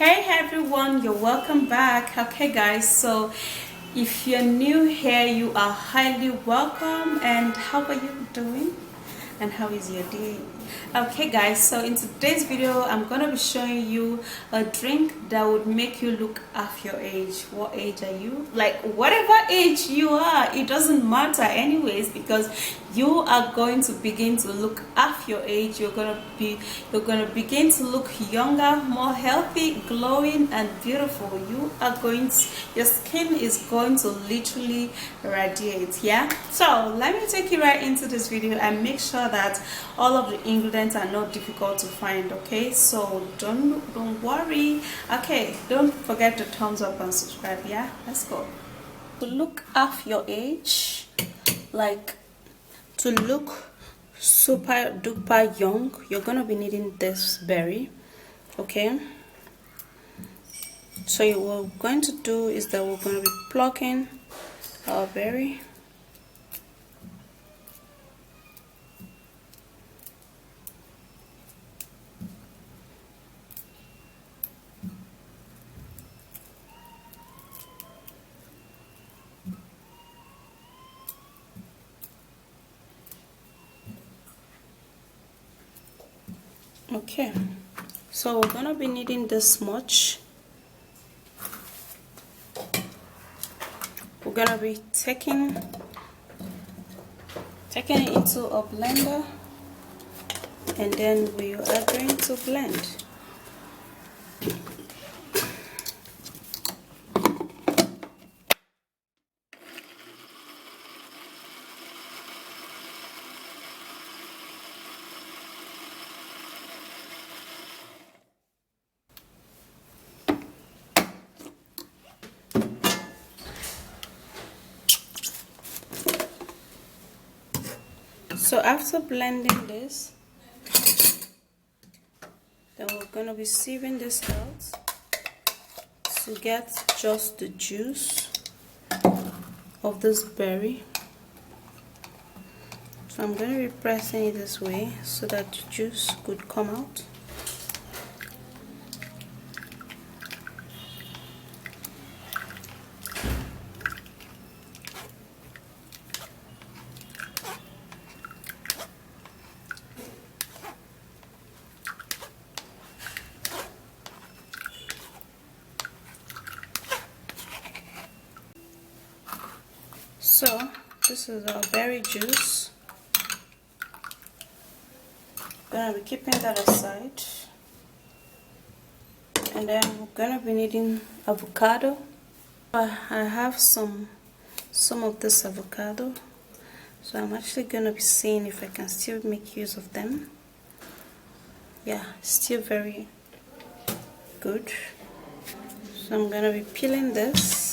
Hey everyone, you're welcome back. Okay guys, so if you're new here, you are highly welcome. And how are you doing, and how is your day? Okay guys, so in today's video I'm gonna be showing you a drink that would make you look half your age. What age are you? Like whatever age you are, it doesn't matter anyways, because you are going to begin to look half your age. You're gonna begin to look younger, more healthy, glowing and beautiful. Your skin is going to literally radiate. Yeah, so let me take you right into this video and make sure that all of the ingredients are not difficult to find. Okay, so don't worry. Okay, don't forget to thumbs up and subscribe. Yeah, let's go. To look half your age, like to look super duper young, you're gonna be needing this berry. Okay, so what we're going to do is that we're going to be plucking our berry. Okay, so we're gonna be needing this much. We're gonna be taking it into a blender, and then we are going to blend. So after blending this, then we're going to be sieving this out to get just the juice of this berry. So I'm going to be pressing it this way so that the juice could come out. So this is our berry juice. Gonna be keeping that aside, and then we're gonna be needing avocado. I have some of this avocado, so I'm actually gonna be seeing if I can still make use of them. Yeah, still very good. So I'm gonna be peeling this.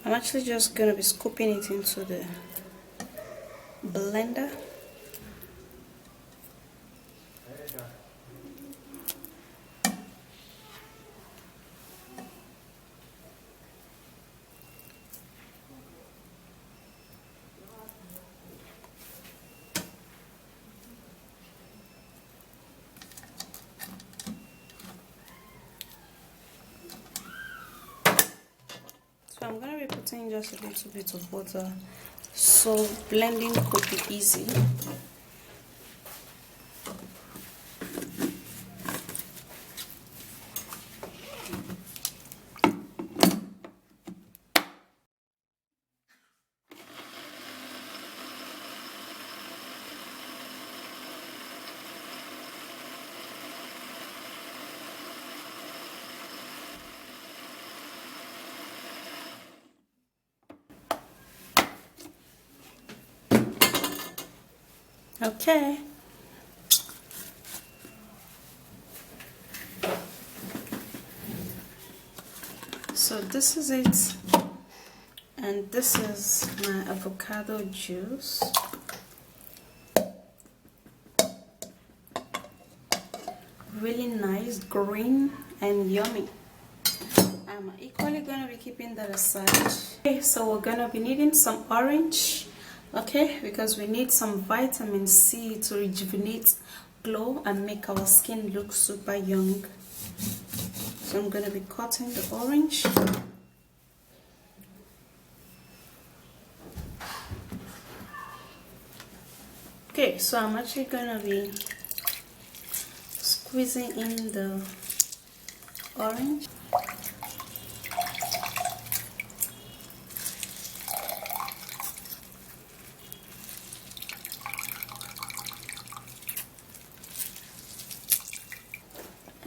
I'm actually just going to be scooping it into the blender. So I'm going to be putting just a little bit of water so blending could be easy. Okay. So this is it, and this is my avocado juice. Really nice, green and yummy. I'm equally gonna be keeping that aside. Okay, so we're gonna be needing some orange. okay, because we need some vitamin C to rejuvenate, glow, and make our skin look super young. So I'm going to be cutting the orange. Okay, so I'm actually going to be squeezing in the orange.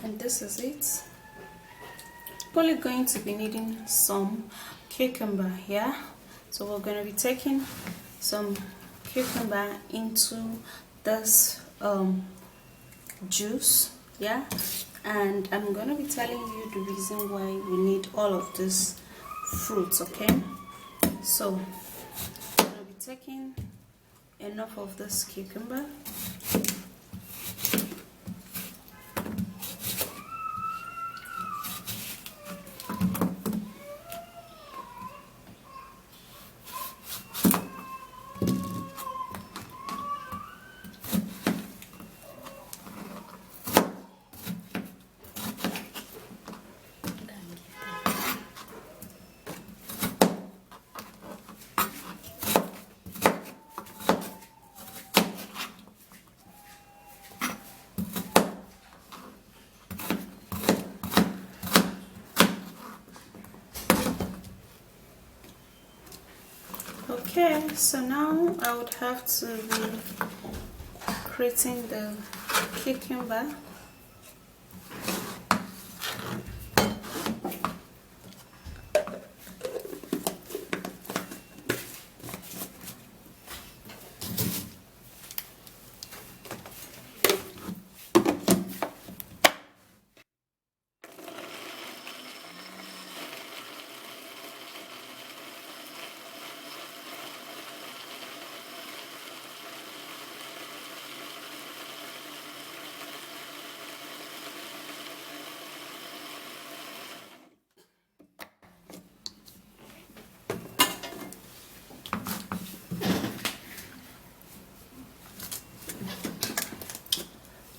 And this is it. Probably going to be needing some cucumber, yeah? So we're going to be taking some cucumber into this juice, yeah? And I'm going to be telling you the reason why we need all of these fruits, okay? So I'm going to be taking enough of this cucumber. Okay, so now I would have to be creating the cucumber.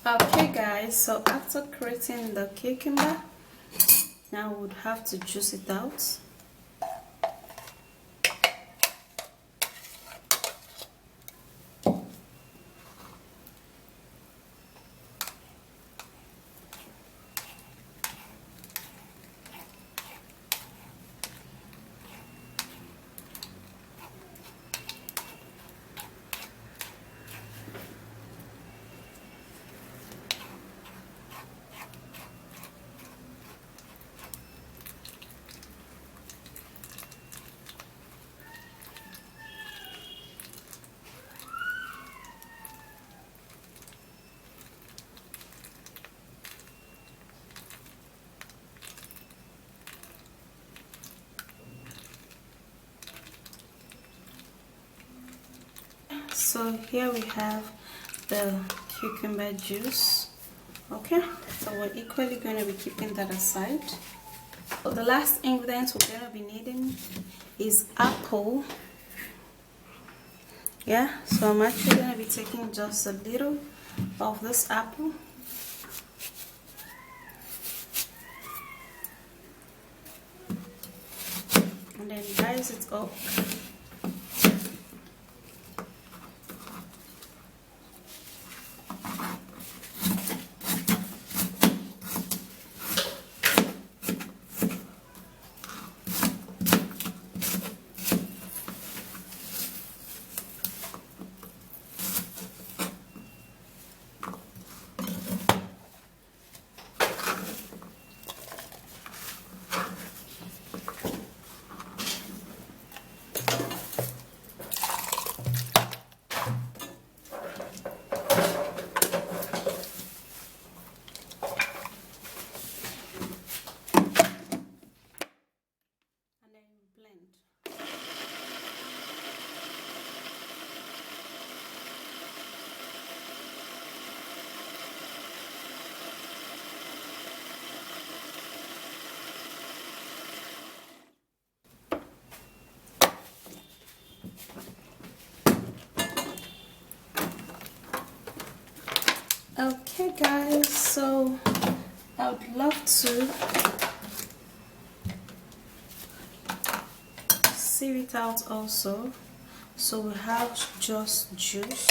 Okay guys, so after creating the cucumber, now we would have to juice it out. So here we have the cucumber juice. Okay, so we're equally going to be keeping that aside. So the last ingredient we're going to be needing is apple. Yeah, so I'm actually going to be taking just a little of this apple. And then dice it up. Okay guys, so I would love to sieve it out also. So we have just juice.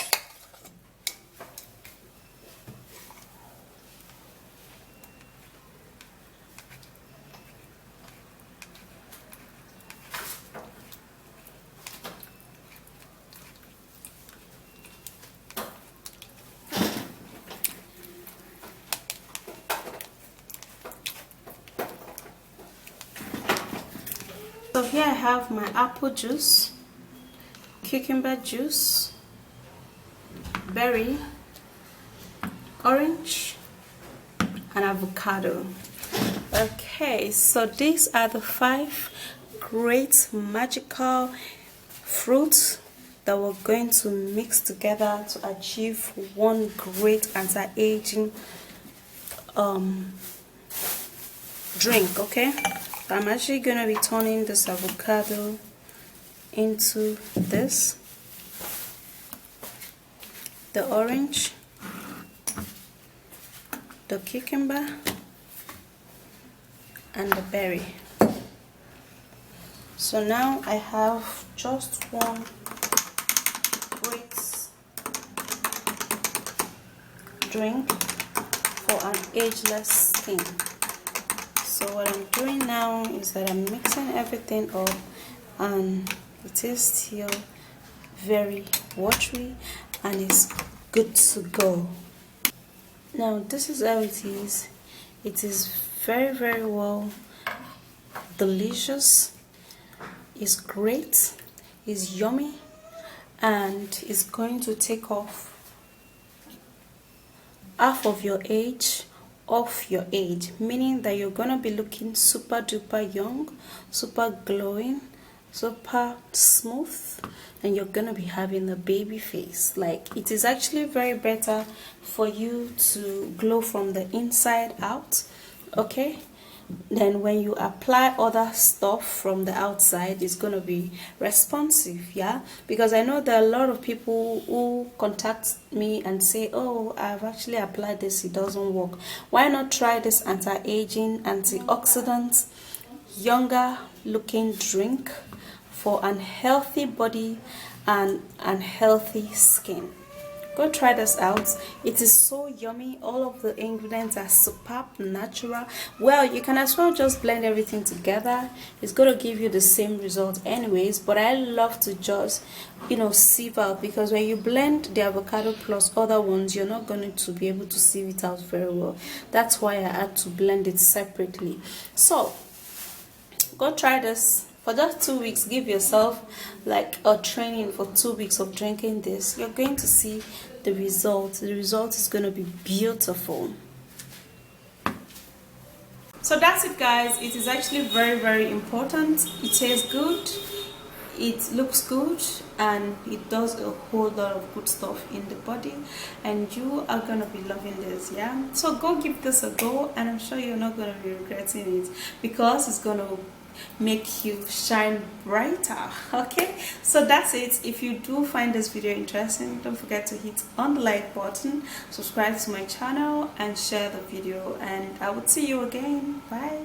So here I have my apple juice, cucumber juice, berry, orange, and avocado. Okay, so these are the 5 great magical fruits that we're going to mix together to achieve one great anti-aging drink. Okay, I'm actually gonna be turning this avocado into this, the orange, the cucumber, and the berry. So now I have just one great drink for an ageless skin. So what I'm doing now is that I'm mixing everything up, and it is still very watery and it's good to go. Now this is how it is. It is very well delicious. It's great, it's yummy, and it's going to take off half of your age off your age, meaning that you're gonna be looking super duper young, super glowing, super smooth, and you're gonna be having a baby face. Like, it is actually very better for you to glow from the inside out, okay? Then when you apply other stuff from the outside, it's going to be responsive. Yeah, because I know there are a lot of people who contact me and say, oh, I've actually applied this, it doesn't work. Why not try this anti-aging, antioxidant, younger looking drink for an healthy body and healthy skin? Go try this out. It is so yummy. All of the ingredients are superb, natural. Well, you can as well just blend everything together. It's going to give you the same result anyways, but I love to just, you know, sieve out, because when you blend the avocado plus other ones, you're not going to be able to sieve it out very well. That's why I had to blend it separately. So go try this. For just 2 weeks, give yourself like a training for 2 weeks of drinking this. You're going to see the result. The result is going to be beautiful. So that's it, guys. It is actually very important. It tastes good, it looks good, and it does a whole lot of good stuff in the body, and you are gonna be loving this. Yeah, so go give this a go, and I'm sure you're not gonna be regretting it, because it's gonna make you shine brighter. Okay, so that's it. If you do find this video interesting, don't forget to hit on the like button, subscribe to my channel, and share the video, and I will see you again. Bye.